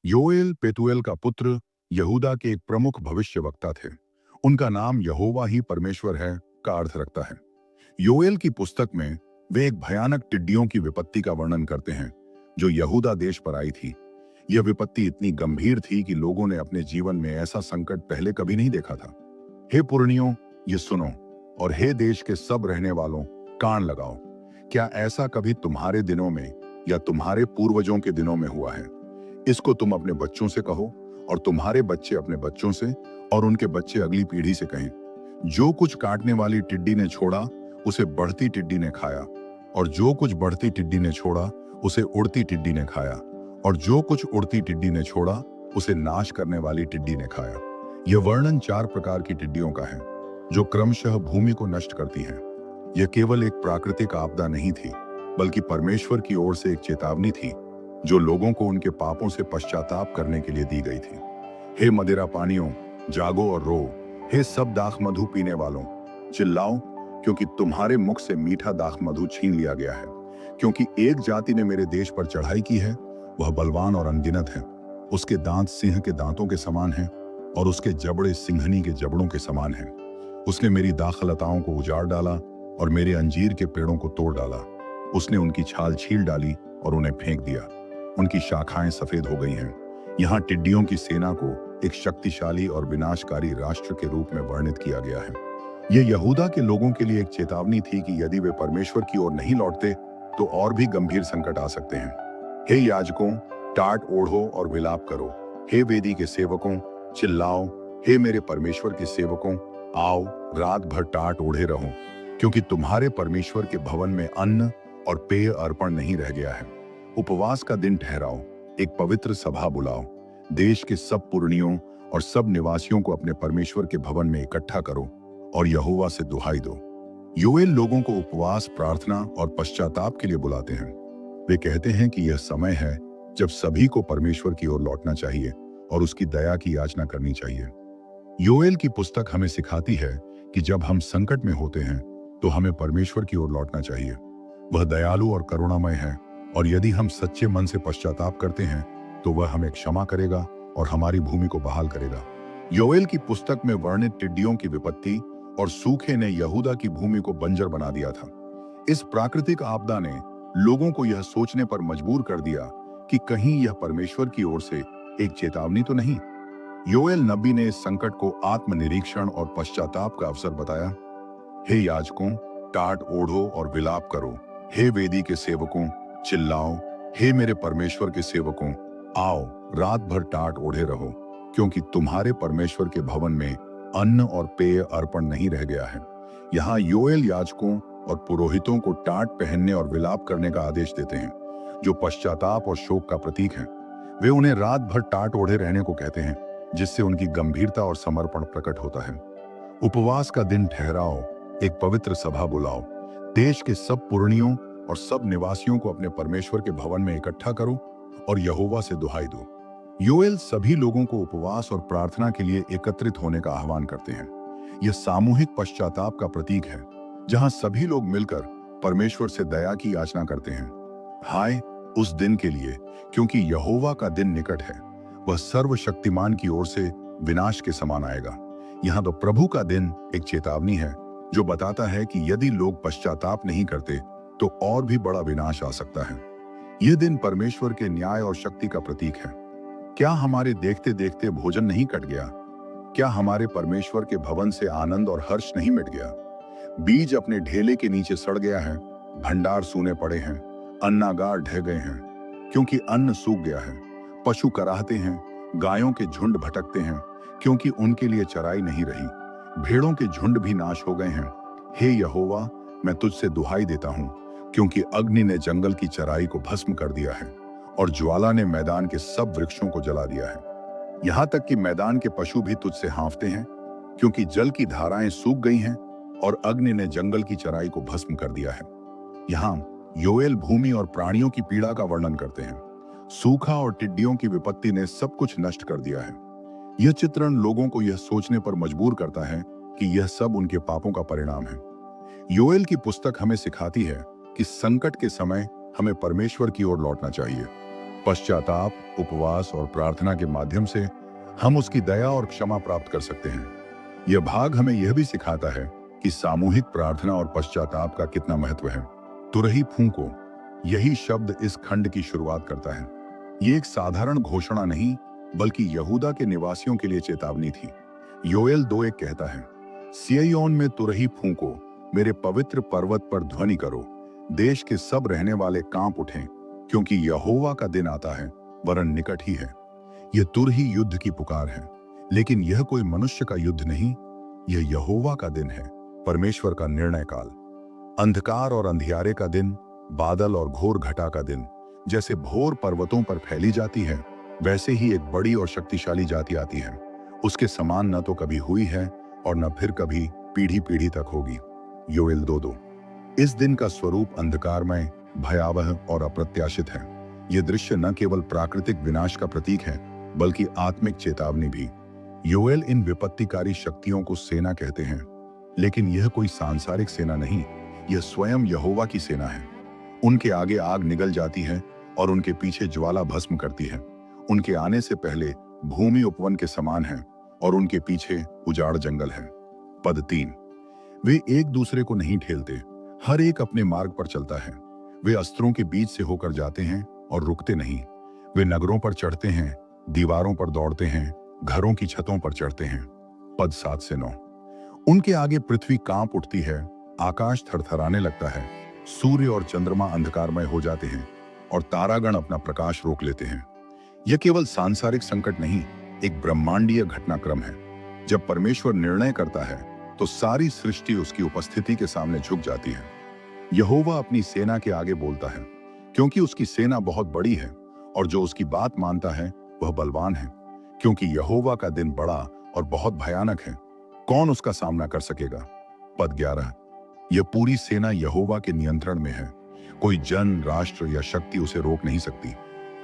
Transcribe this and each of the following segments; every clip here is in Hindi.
योएल पेतुएल का पुत्र यहूदा के एक प्रमुख भविष्यवक्ता थे। उनका नाम यहोवा ही परमेश्वर है का अर्थ रखता है। योएल की पुस्तक में वे एक भयानक टिड्डियों की विपत्ति का वर्णन करते हैं जो यहूदा देश पर आई थी। यह विपत्ति इतनी गंभीर थी कि लोगों ने अपने जीवन में ऐसा संकट पहले कभी नहीं देखा था। हे पुरनियों, ये सुनो, और हे देश के सब रहने वालों, कान लगाओ। क्या ऐसा कभी तुम्हारे दिनों में या तुम्हारे पूर्वजों के दिनों में हुआ है? इसको तुम अपने बच्चों से कहो और तुम्हारे बच्चे अपने बच्चों से और उनके बच्चे अगली पीढ़ी से कहें। जो कुछ काटने वाली टिड्डी ने छोड़ा उसे बढ़ती टिड्डी ने खाया, और जो कुछ बढ़ती टिड्डी ने छोड़ा उसे उड़ती टिड्डी ने खाया, और जो कुछ उड़ती टिड्डी ने छोड़ा उसे नाश करने वाली टिड्डी ने खाया। यह वर्णन 4 प्रकार की टिड्डियों का है जो क्रमशः भूमि को नष्ट करती हैं। यह केवल एक प्राकृतिक आपदा नहीं थी, बल्कि परमेश्वर की ओर से एक चेतावनी थी जो लोगों को उनके पापों से पश्चाताप करने के लिए दी गई थी। हे मदिरा पानियों, जागो और रो। हे सब दाख मधु पीने वालों, चिल्लाओ, क्योंकि तुम्हारे मुख से मीठा दाख मधु छीन लिया गया है। क्योंकि एक जाति ने मेरे देश पर चढ़ाई की है, वह बलवान और अनगिनत है। उसके दांत सिंह के दांतों के समान हैं और उसके जबड़े सिंहनी के जबड़ों के समान हैं। उसने मेरी दाखलताओं को उजाड़ डाला और मेरे अंजीर के पेड़ों को तोड़ डाला। उसने उनकी छाल छील डाली और उन्हें फेंक दिया। उनकी शाखाएं सफेद हो गई हैं। यहाँ टिड्डियों की सेना को एक शक्तिशाली और विनाशकारी राष्ट्र के रूप में वर्णित किया गया है। यह यहूदा के लोगों के लिए एक चेतावनी थी कि यदि वे परमेश्वर की ओर नहीं लौटते तो और भी गंभीर संकट आ सकते हैं। हे याजकों, टाट ओढ़ो और विलाप करो। हे वेदी के सेवकों, चिल्लाओ। हे मेरे परमेश्वर के सेवकों, आओ, रात भर टाट ओढ़े रहो, क्योंकि तुम्हारे परमेश्वर के भवन में अन्न और पेय अर्पण नहीं रह गया है। उपवास का दिन ठहराओ, एक पवित्र सभा बुलाओ। देश के सब पुरनियों और सब निवासियों को अपने परमेश्वर के भवन में इकट्ठा करो और यहोवा से दुहाई दो। योएल लोगों को उपवास, प्रार्थना और पश्चाताप के लिए बुलाते हैं। वे कहते हैं कि यह समय है जब सभी को परमेश्वर की ओर लौटना चाहिए और उसकी दया की याचना करनी चाहिए। योएल की पुस्तक हमें सिखाती है कि जब हम संकट में होते हैं तो हमें परमेश्वर की ओर लौटना चाहिए। वह दयालु और करुणामय है, और यदि हम सच्चे मन से पश्चाताप करते हैं तो वह हमें क्षमा करेगा और हमारी भूमि को बहाल करेगा। योएल की पुस्तक में वर्णित टिड्डियों की विपत्ति और सूखे ने यहूदा की भूमि को बंजर बना दिया था। इस प्राकृतिक आपदा ने लोगों को यह सोचने पर मजबूर कर दिया कि कहीं यह परमेश्वर की ओर से एक चेतावनी तो नहीं। योएल नबी ने इस संकट को आत्मनिरीक्षण और पश्चाताप का अवसर बताया। हे याजकों, टाट ओढ़ो और विलाप करो। हे वेदी के सेवकों, चिल्लाओ। हे मेरे परमेश्वर के सेवकों, आओ, रात भर टाट ओढ़े रहो, क्योंकि तुम्हारे परमेश्वर के भवन में अन्न और पेय अर्पण नहीं रह गया है। यहाँ योएल याजकों और पुरोहितों को टाट पहनने और विलाप करने का आदेश देते हैं, जो पश्चाताप और शोक का प्रतीक है। वे उन्हें रात भर टाट ओढ़े रहने को कहते हैं, जिससे उनकी गंभीरता और समर्पण प्रकट होता है। उपवास का दिन ठहराओ, एक पवित्र सभा बुलाओ। देश के सब पुरनियों और सब निवासियों को अपने परमेश्वर के भवन में इकट्ठा करो और यहोवा से दुहाई दो। योएल सभी लोगों को उपवास और प्रार्थना के लिए एकत्रित होने का आह्वान करते हैं। यह सामूहिक पश्चाताप का प्रतीक है, जहां सभी लोग मिलकर परमेश्वर से दया की याचना करते हैं। हाय उस दिन के लिए, क्योंकि यहोवा का दिन निकट है। वह सर्वशक्तिमान की ओर से विनाश के समान आएगा। यहाँ तो प्रभु का दिन एक चेतावनी है जो बताता है कि यदि लोग पश्चाताप नहीं करते तो और भी बड़ा विनाश आ सकता है। यह दिन परमेश्वर के न्याय और शक्ति का प्रतीक है। क्या हमारे देखते देखते भोजन नहीं कट गया? क्या हमारे परमेश्वर के भवन से आनंद और हर्ष नहीं मिट गया? बीज अपने ढेले के नीचे सड़ गया है, भंडार सूने पड़े हैं, अन्नागार ढह गए हैं, क्योंकि अन्न सूख गया है। पशु कराहते हैं, गायों के झुंड भटकते हैं, क्योंकि उनके लिए चराई नहीं रही। भेड़ों के झुंड भी नाश हो गए हैं। हे यहोवा, मैं तुझसे दुहाई देता हूँ, क्योंकि अग्नि ने जंगल की चराई को भस्म कर दिया है और ज्वाला ने मैदान के सब वृक्षों को जला दिया है। यहाँ तक कि मैदान के पशु भी तुझसे हाँफते हैं, क्योंकि जल की धाराएं सूख गई हैं और अग्नि ने जंगल की चराई को भस्म कर दिया है। यहाँ योएल भूमि और प्राणियों की पीड़ा का वर्णन करते हैं। सूखा और टिड्डियों की विपत्ति ने सब कुछ नष्ट कर दिया है। यह चित्रण लोगों को यह सोचने पर मजबूर करता है कि यह सब उनके पापों का परिणाम है। योएल की पुस्तक हमें सिखाती है कि संकट के समय हमें परमेश्वर की ओर लौटना चाहिए। पश्चाताप, उपवास और प्रार्थना के माध्यम से हम उसकी दया और क्षमा प्राप्त कर सकते हैं। यह भाग हमें यह भी सिखाता है कि सामूहिक प्रार्थना और पश्चाताप का कितना महत्व है। तुरही फूंको, यही शब्द इस खंड की शुरुआत करता है। ये एक साधारण घोषणा नहीं, बल्कि यहूदा के निवासियों के लिए चेतावनी थी। योएल 2:1 कहता है, सिय्योन में तुरही फूंको, मेरे पवित्र पर्वत पर ध्वनि करो, देश के सब रहने वाले कांप उठें, क्योंकि यहोवा का दिन आता है, वरन निकट ही है। यह तुरही युद्ध की पुकार है, लेकिन यह कोई मनुष्य का युद्ध नहीं, यह यहोवा का दिन है, परमेश्वर का निर्णय काल। अंधकार और अंधियारे का दिन, बादल और घोर घटा का दिन। जैसे भोर पर्वतों पर फैली जाती है, वैसे ही एक बड़ी और शक्तिशाली जाति आती है। उसके समान न तो कभी हुई है और न फिर कभी पीढ़ी पीढ़ी तक होगी। योएल 2:2। इस दिन का स्वरूप अंधकारमय, भयावह और अप्रत्याशित है। यह दृश्य न केवल प्राकृतिक विनाश का प्रतीक है, बल्कि आत्मिक चेतावनी भी। योएल इन विपत्तिकारी शक्तियों को सेना कहते हैं, लेकिन यह कोई सांसारिक सेना नहीं, यह स्वयं यहोवा की सेना है। उनके आगे आग निगल जाती है और उनके पीछे ज्वाला भस्म करती है। उनके आने से पहले भूमि उपवन के समान है और उनके पीछे उजाड़ जंगल है। पद 3। वे एक दूसरे को नहीं ठेलते, हर एक अपने मार्ग पर चलता है। वे अस्त्रों के बीच से होकर जाते हैं और रुकते नहीं। वे नगरों पर चढ़ते हैं, दीवारों पर दौड़ते हैं, घरों की छतों पर चढ़ते हैं। पद 7 से 9। उनके आगे पृथ्वी कांप उठती है, आकाश थरथराने लगता है, सूर्य और चंद्रमा अंधकारमय हो जाते हैं और तारागण अपना प्रकाश रोक लेते हैं। यह केवल सांसारिक संकट नहीं, एक ब्रह्मांडीय घटनाक्रम है। जब परमेश्वर निर्णय करता है तो सारी सृष्टि उसकी उपस्थिति के सामने झुक जाती है। यहोवा अपनी सेना के आगे बोलता है, क्योंकि उसकी सेना बहुत बड़ी है, और जो उसकी बात मानता है वह बलवान है। क्योंकि यहोवा का दिन बड़ा और बहुत भयानक है, कौन उसका सामना कर सकेगा। पद 11। यह पूरी सेना यहोवा के नियंत्रण में है, कोई जन, राष्ट्र या शक्ति उसे रोक नहीं सकती।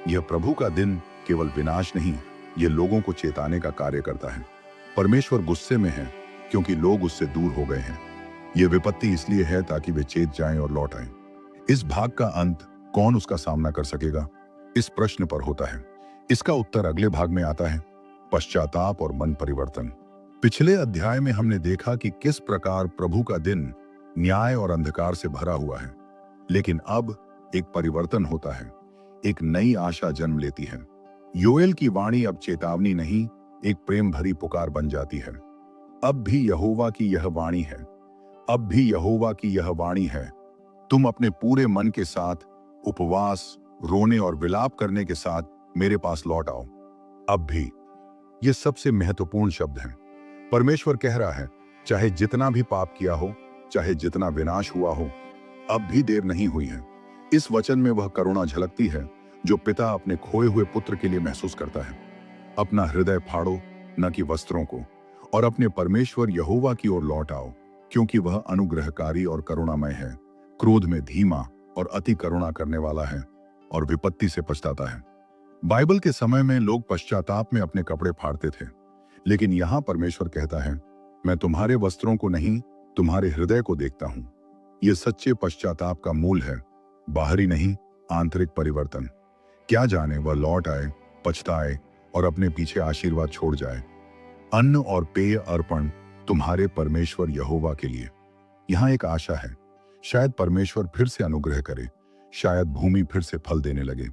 यह प्रभु का दिन केवल विनाश नहीं, यह लोगों को चेताने का कार्य करता है। परमेश्वर गुस्से में है क्योंकि लोग उससे दूर हो गए हैं। यह विपत्ति इसलिए है ताकि वे चेत जाएं और लौट आएं। इस भाग का अंत कौन उसका सामना कर सकेगा, इस प्रश्न पर होता है। इसका उत्तर अगले भाग में आता है, पश्चाताप और मन परिवर्तन। पिछले अध्याय में हमने देखा कि किस प्रकार प्रभु का दिन न्याय और अंधकार से भरा हुआ है, लेकिन अब एक परिवर्तन होता है, एक नई आशा जन्म लेती है। योएल की वाणी अब चेतावनी नहीं, एक प्रेम भरी पुकार बन जाती है। अब भी यहोवा की यह वाणी है, अब भी यहोवा की यह वाणी है, तुम अपने पूरे मन के साथ उपवास, रोने और विलाप करने के साथ मेरे पास लौट आओ। अब भी, यह सबसे महत्वपूर्ण शब्द है। परमेश्वर कह रहा है, चाहे जितना भी पाप किया हो, चाहे जितना विनाश हुआ हो, अब भी देर नहीं हुई है। इस वचन में वह करुणा झलकती है जो पिता अपने खोए हुए पुत्र के लिए महसूस करता है। अपना हृदय फाड़ो, न कि वस्त्रों को, और अपने परमेश्वर यहोवा की ओर लौट आओ, क्योंकि वह अनुग्रहकारी और करुणामय है, क्रोध में धीमा और अति करुणा करने वाला है, और विपत्ति से पछताता है। बाइबल के समय में लोग पश्चाताप में अपने कपड़े फाड़ते थे, लेकिन यहां परमेश्वर कहता है, मैं तुम्हारे वस्त्रों को नहीं, तुम्हारे हृदय को देखता हूं। यह सच्चे पश्चाताप का मूल है, बाहरी नहीं, आंतरिक परिवर्तन। क्या जाने वह लौट आए, पछताए और अपने पीछे आशीर्वाद छोड़ जाए। अन्न और पेय अर्पण तुम्हारे परमेश्वर यहोवा के लिए। यहां एक आशा है, शायद परमेश्वर फिर से अनुग्रह करे, शायद भूमि फिर से फल देने लगे।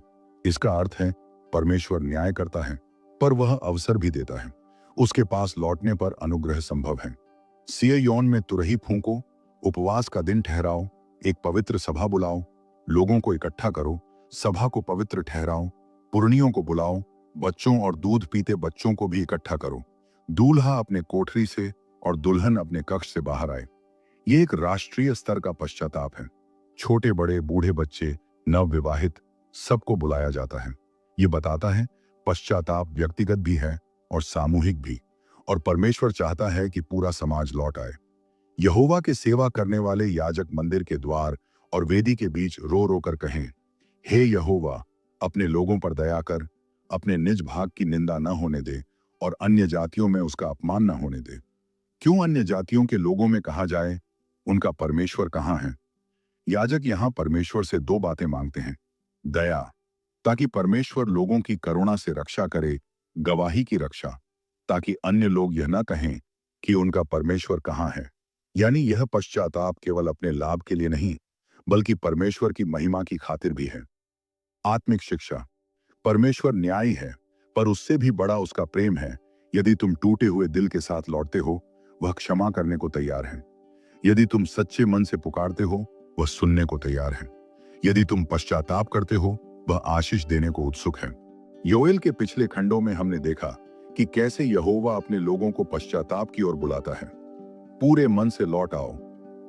इसका अर्थ है, परमेश्वर न्याय करता है, पर वह अवसर भी देता है। उसके पास लौटने पर अनुग्रह संभव है। सिय्योन में तुरही फूंको, उपवास का दिन ठहराओ, एक पवित्र सभा बुलाओ, लोगों को इकट्ठा करो, सभा को पवित्र ठहराओ, पुरनियों को बुलाओ, बच्चों और दूध पीते बच्चों को भी इकट्ठा करो। दूल्हा अपने कोठरी से और दुल्हन अपने कक्ष से बाहर आए। ये एक राष्ट्रीय स्तर का पश्चाताप है। छोटे बड़े, बूढ़े बच्चे, नवविवाहित, सबको बुलाया जाता है। ये बताता है पश्चाताप व्यक्तिगत भी है और सामूहिक भी, और परमेश्वर चाहता है कि पूरा समाज लौट आए। यहोवा के सेवा करने वाले याजक मंदिर के द्वार और वेदी के बीच रो रो कर कहें, हे यहोवा, अपने लोगों पर दया कर, अपने निज भाग की निंदा न होने दे और अन्य जातियों में उसका अपमान न होने दे। क्यों अन्य जातियों के लोगों में कहा जाए, उनका परमेश्वर कहाँ है? याजक यहां परमेश्वर से दो बातें मांगते हैं, दया ताकि परमेश्वर लोगों की करुणा से रक्षा करे, गवाही की रक्षा, ताकि अन्य लोग यह न कहें कि उनका परमेश्वर कहाँ है। यानी यह पश्चाताप केवल अपने लाभ के लिए नहीं, बल्कि परमेश्वर की महिमा की खातिर भी है। आत्मिक शिक्षा। परमेश्वर न्यायी है, पर उससे भी बड़ा उसका प्रेम है। यदि तुम टूटे हुए दिल के साथ लौटते हो, वह क्षमा करने को तैयार है। यदि तुम सच्चे मन से पुकारते हो, वह सुनने को तैयार है। यदि तुम पश्चाताप करते हो, वह आशीष देने को उत्सुक है। योएल के पिछले खंडों में हमने देखा कि कैसे यहोवा अपने लोगों को पश्चाताप की ओर बुलाता है। पूरे मन से लौट आओ।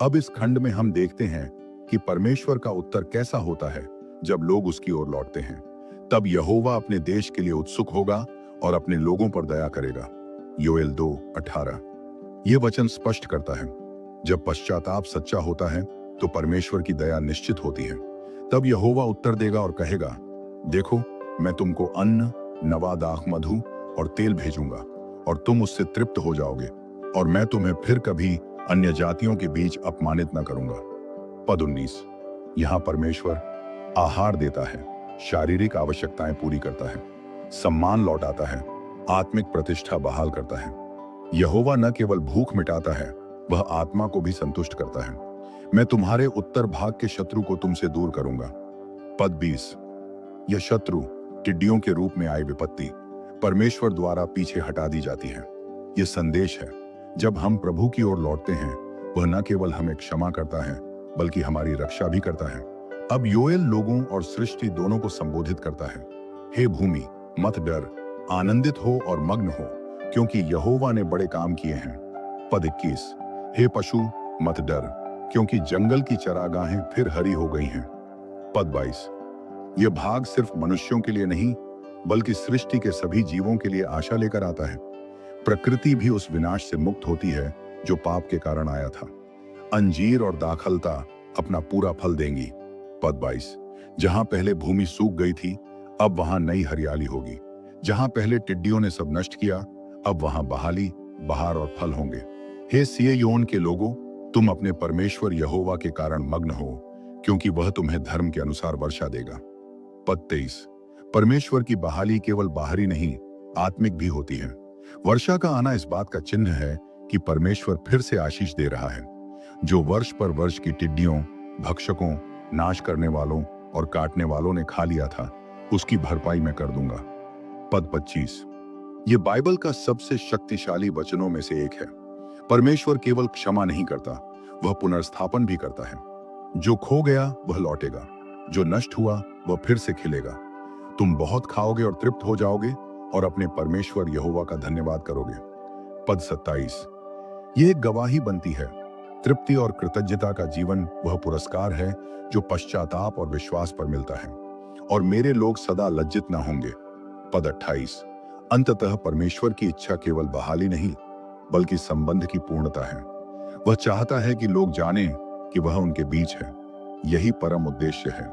अब इस खंड में हम देखते हैं कि परमेश्वर का उत्तर कैसा होता है जब लोग उसकी ओर लौटते हैं। तब यहोवा अपने देश के लिए उत्सुक होगा और अपने लोगों पर दया करेगा। योएल 2:18। यह वचन स्पष्ट करता है, जब पश्चाताप सच्चा होता है तो परमेश्वर की दया निश्चित होती है। तब यहोवा उत्तर देगा और कहेगा, देखो, मैं तुमको अन्न, नवा दाख मधु और तेल भेजूंगा और तुम उससे तृप्त हो जाओगे, और मैं तुम्हें फिर कभी अन्य जातियों के बीच अपमानित न करूंगा। पद 19। यहां परमेश्वर आहार देता है, शारीरिक आवश्यकताएं पूरी करता है, सम्मान लौटाता है, आत्मिक प्रतिष्ठा बहाल करता है। यहोवा न केवल भूख मिटाता है, वह आत्मा को भी संतुष्ट करता है। मैं तुम्हारे उत्तर भाग के शत्रु को तुमसे दूर करूंगा। पद 20। यह शत्रु, टिड्डियों के रूप में आई विपत्ति, परमेश्वर द्वारा पीछे हटा दी जाती है। यह संदेश है, जब हम प्रभु की ओर लौटते हैं, वह न केवल हमें क्षमा करता है, बल्कि हमारी रक्षा भी करता है। अब योएल लोगों और सृष्टि दोनों को संबोधित करता है। हे भूमि, मत डर, आनंदित हो और मग्न हो, क्योंकि यहोवा ने बड़े काम किए हैं। पद 21। हे पशु, मत डर, क्योंकि जंगल की चरागाहें फिर हरी हो गई हैं। पद 22। यह भाग सिर्फ मनुष्यों के लिए नहीं, बल्कि सृष्टि के सभी जीवों के लिए आशा लेकर आता है। प्रकृति भी उस विनाश से मुक्त होती है जो पाप के कारण आया था। अंजीर और दाखलता अपना पूरा फल देंगी। पद 22। जहां पहले भूमि सूख गई थी, अब वहां नई हरियाली होगी। जहां पहले टिड्डियों ने सब नष्ट किया, अब वहां बहाली, बहार और फल होंगे। हे सिय्योन के लोगों, तुम अपने परमेश्वर यहोवा के कारण मग्न हो, क्योंकि वह तुम्हें धर्म के अनुसार वर्षा देगा। पद 23। परमेश्वर की बहाली केवल बाहरी नहीं, आत्मिक भी होती है। वर्षा का आना इस बात का चिन्ह है कि परमेश्वर फिर से आशीष दे रहा है। जो वर्ष पर वर्ष की टिड्डियों, भक्षकों, नाश करने वालों और काटने वालों ने खा लिया था, उसकी भरपाई मैं कर दूंगा। पद 25। यह बाइबल का सबसे शक्तिशाली वचनों में से एक है। परमेश्वर केवल क्षमा नहीं करता, वह पुनर्स्थापन भी करता है। जो खो गया वह लौटेगा, जो नष्ट हुआ वह फिर से खिलेगा। तुम बहुत खाओगे और तृप्त हो जाओगे और अपने परमेश्वर यहोवा का धन्यवाद करोगे। पद 27। यह एक गवाही बनती है। तृप्ति और कृतज्ञता का जीवन वह पुरस्कार है जो पश्चाताप और विश्वास पर मिलता है, और मेरे लोग सदा लज्जित न होंगे। पद 28। अंततः परमेश्वर की इच्छा केवल बहाली नहीं, बल्कि संबंध की पूर्णता है। वह चाहता है कि लोग जानें कि वह उनके बीच है। यही परम उद्देश्य है।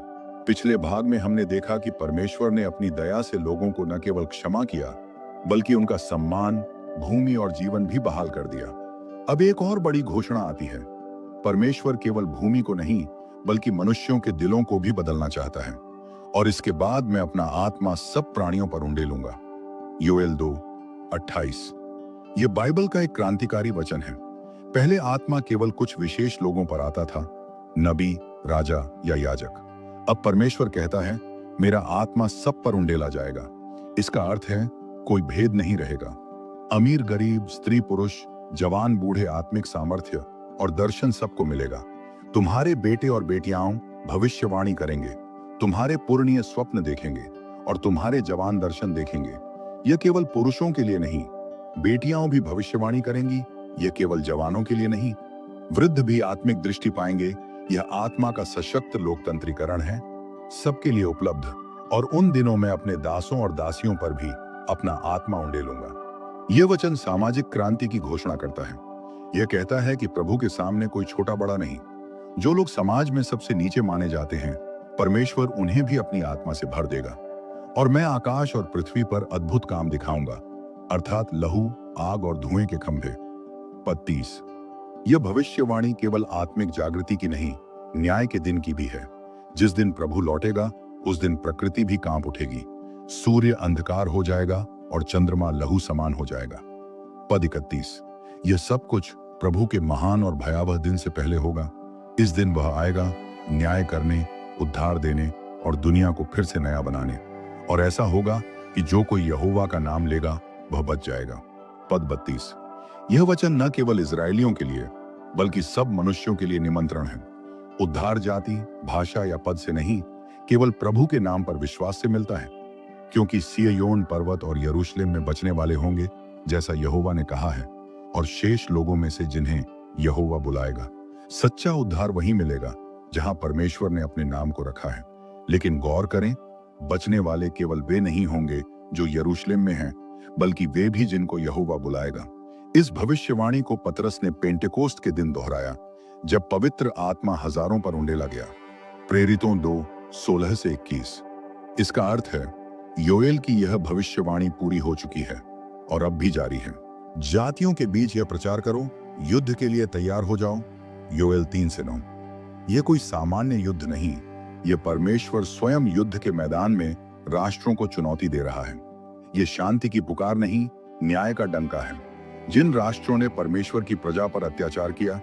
पिछले भाग में हमने देखा कि परमेश्वर ने अपनी दया से लोगों को न केवल क्षमा किया, बल्कि उनका सम्मान, भूमि और जीवन भी बहाल कर दिया। अब एक और बड़ी घोषणा आती है। परमेश्वर केवल भूमि को नहीं, बल्कि मनुष्यों के दिलों को भी बदलना चाहता है, और इसके बाद मैं अपना आत्मा सब प्राणियों पर उंडेलूंगा। योएल 2:28। यह बाइबल का एक क्रांतिकारी वचन है। पहले आत्मा केवल कुछ विशेष लोगों पर आता था, नबी, राजा या याजक। अब परमेश्वर कहता है, मेरा आत्मा सब पर उंडेला जाएगा। इसका अर्थ है, कोई भेद नहीं रहेगा। अमीर गरीब, स्त्री पुरुष, जवान बूढ़े, आत्मिक सामर्थ्य और दर्शन सबको मिलेगा। तुम्हारे बेटे और बेटियां भविष्यवाणी करेंगे, तुम्हारे पुरणीय स्वप्न देखेंगे और तुम्हारे जवान दर्शन देखेंगे। यह केवल पुरुषों के लिए नहीं, बेटियां भी भविष्यवाणी करेंगी। यह केवल जवानों के लिए नहीं, वृद्ध भी आत्मिक दृष्टि पाएंगे। यह आत्मा का सशक्त लोकतंत्रीकरण है, सबके लिए उपलब्ध। और उन दिनों में अपने दासों और दासियों पर भी अपना आत्मा उंडेलूंगा। यह वचन सामाजिक क्रांति की घोषणा करता है। यह कहता है कि प्रभु के सामने कोई छोटा बड़ा नहीं। जो लोग समाज में सबसे नीचे माने जाते हैं, परमेश्वर उन्हें भी अपनी आत्मा से भर देगा। और मैं आकाश और पृथ्वी पर अद्भुत काम दिखाऊंगा, अर्थात लहू, आग और धुएं के खंभे। पद 30। यह भविष्यवाणी केवल आत्मिक जागृति की नहीं, न्याय के दिन की भी है। जिस दिन प्रभु लौटेगा, उस दिन प्रकृति भी कांप उठेगी, सूर्य अंधकार हो जाएगा और चंद्रमा लहू समान हो जाएगा। पद 31। यह सब कुछ प्रभु के महान और भयावह दिन से पहले होगा। इस दिन वह आएगा न्याय करने, उद्धार देने और दुनिया को फिर से नया बनाने। और ऐसा होगा कि जो कोई यहोवा का नाम लेगा वह बच जाएगा। पद 32। यह वचन न केवल इजरायलियों के लिए बल्कि सब मनुष्यों के लिए निमंत्रण है। उद्धार जाति, भाषा या पद से नहीं, केवल प्रभु के नाम पर विश्वास से मिलता है। क्योंकि सिय्योन पर्वत और यरूशलेम में बचने वाले होंगे जैसा यहोवा ने कहा है, और शेष लोगों में से जिन्हें यहोवा बुलाएगा। सच्चा उद्धार वहीं मिलेगा जहां परमेश्वर ने अपने नाम को रखा है। लेकिन गौर करें, बचने वाले केवल वे नहीं होंगे जो यरूशलेम में हैं, बल्कि वे भी जिनको यहोवा बुलाएगा। इस भविष्यवाणी को पतरस ने पेंटेकोस्ट के दिन दोहराया, जब पवित्र आत्मा हजारों पर उंडेला गया। प्रेरितों 2:16-21। इसका अर्थ है योएल की यह भविष्यवाणी पूरी हो चुकी है और अब भी जारी है। जातियों के बीच यह प्रचार करो, युद्ध के लिए तैयार हो जाओ। योएल 3:9। यह कोई सामान्य युद्ध नहीं, यह परमेश्वर स्वयं युद्ध के मैदान में राष्ट्रों को चुनौती दे रहा है। यह शांति की पुकार नहीं, न्याय का डंका है। जिन राष्ट्रों ने परमेश्वर की प्रजा पर अत्याचार किया,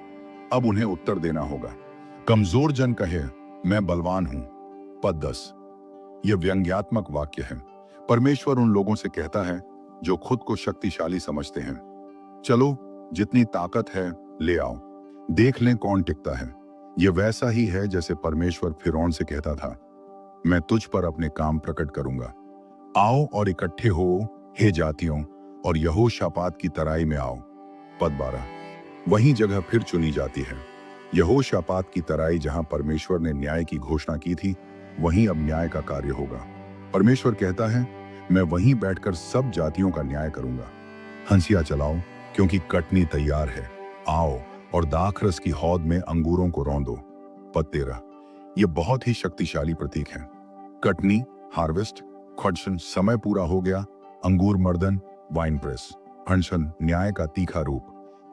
अब उन्हें उत्तर देना होगा। कमजोर जन कहे, मैं बलवान हूं। पद 10। यह व्यंग्यात्मक वाक्य है। परमेश्वर उन लोगों से कहता है जो खुद को शक्तिशाली समझते हैं, चलो जितनी ताकत है ले आओ, देख लें कौन टिकता है। यह वैसा ही है जैसे परमेश्वर फिरौन से कहता था, मैं तुझ पर अपने काम प्रकट करूंगा। आओ और इकट्ठे हो हे जातियों, और यहोशापात की तराई में आओ। पद 12। वही जगह फिर चुनी जाती है। यहोशापात की तराई जहां परमेश्वर ने न्याय की घोषणा की थी, वहीं अब न्याय का कार्य होगा। परमेश्वर कहता है, मैं वहीं बैठकर सब जातियों का न्याय करूंगा। हंसिया चलाओ क्योंकि कटनी तैयार है। आओ और दाखरस की हौद में अंगूरों को रौंदो। पद 13। यह बहुत ही शक्तिशाली प्रतीक है। कटनी, हार्वेस्ट, खड्शन, समय पूरा हो गया, अंगूर मर्दन, वाइन प्रेस, अनशन, न्याय का तीखा रूप।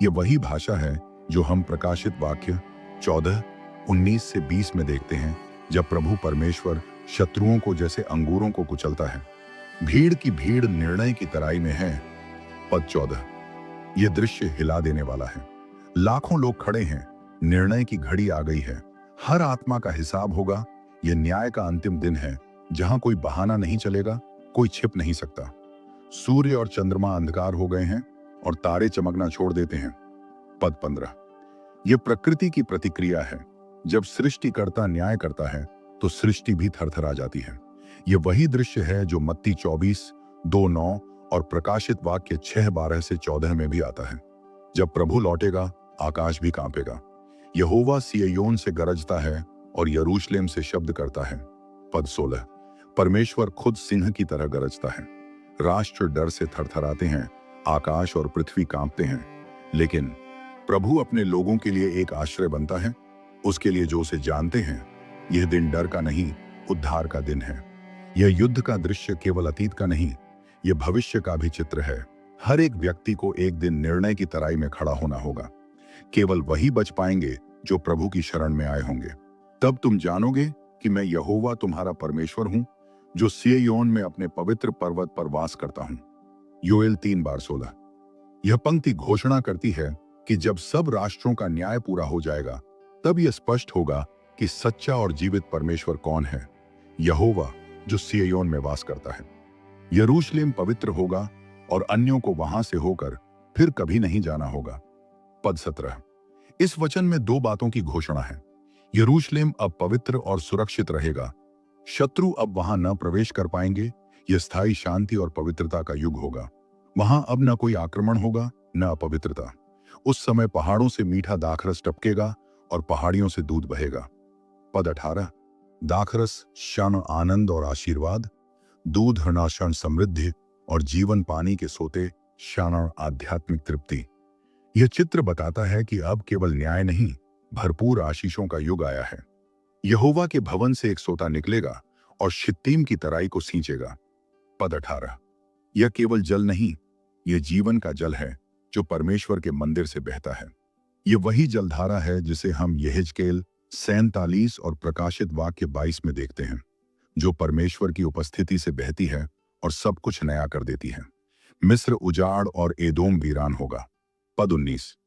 यह वही भाषा है जो हम प्रकाशित वाक्य 14:19-20 में देखते हैं, जब प्रभु परमेश्वर शत्रुओं को जैसे अंगूरों को कुचलता है। भीड़ की भीड़ निर्णय की तराई में है। पद 14। यह दृश्य हिला देने वाला है। लाखों लोग खड़े हैं, निर्णय की घड़ी आ गई है। हर आत्मा का हिसाब होगा। यह न्याय का अंतिम दिन है जहां कोई बहाना नहीं चलेगा, कोई छिप नहीं सकता। सूर्य और चंद्रमा अंधकार हो गए हैं और तारे चमकना छोड़ देते हैं। पद 15। यह प्रकृति की प्रतिक्रिया है। जब सृष्टिकर्ता न्याय करता है तो सृष्टि भी थरथरा जाती है। यह वही दृश्य है जो मत्ती 24:2-9 और प्रकाशित वाक्य 6:12-14 में भी आता है। जब प्रभु लौटेगा, आकाश भी कांपेगा। यहोवा सिय्योन से गरजता है और यरूशलेम से शब्द करता है। पद 16। परमेश्वर खुद सिंह की तरह गरजता है। राष्ट्र डर से थरथराते हैं, आकाश और पृथ्वी कांपते हैं। लेकिन प्रभु अपने लोगों के लिए एक आश्रय बनता है, उसके लिए जो उसे जानते हैं। यह दिन डर का नहीं, उद्धार का दिन है। यह युद्ध का दृश्य केवल अतीत का नहीं, यह भविष्य का भी चित्र है। हर एक व्यक्ति को एक दिन निर्णय की तराई में खड़ा होना होगा। केवल वही बच पाएंगे जो प्रभु की शरण में आए होंगे। तब तुम जानोगे कि मैं यहोवा तुम्हारा परमेश्वर हूं, जो सिय्योन में अपने पवित्र पर्वत पर वास करता हूं। योएल 3:16। यह पंक्ति घोषणा करती है कि जब सब राष्ट्रों का न्याय पूरा हो जाएगा, तब यह स्पष्ट होगा कि सच्चा और जीवित परमेश्वर कौन है। यहोवा जो सिय्योन में वास करता है। यरूशलेम पवित्र होगा और अन्यों को वहां से होकर फिर कभी नहीं जाना होगा। पद 17। इस वचन में दो बातों की घोषणा है। यरूशलेम अब पवित्र और सुरक्षित रहेगा। शत्रु अब वहां न प्रवेश कर पाएंगे। यह स्थायी शांति और पवित्रता का युग होगा। वहां अब न कोई आक्रमण होगा, न अपवित्रता। उस समय पहाड़ों से मीठा दाखरस टपकेगा और पहाड़ियों से दूध बहेगा। पद 18। दाखरस क्षण आनंद और आशीर्वाद, दूध हर्षण समृद्धि और जीवन पानी के सोते क्षण आध्यात्मिक तृप्ति। यह चित्र बताता है कि अब केवल न्याय नहीं, भरपूर आशीषों का युग आया है। यहोवा के भवन से एक सोता निकलेगा और शित्तीम की तराई को सींचेगा। पद 18। यह केवल जल नहीं, यह जीवन का जल है जो परमेश्वर के मंदिर से बहता है। यह वही जलधारा है जिसे हम यहेजकेल 47 और प्रकाशित वाक्य 22 में देखते हैं। जो परमेश्वर की उपस्थिति से बहती है और सब कुछ नया कर देती है। मिस्र उजाड़ और एदोम वीरान होगा। पद 19।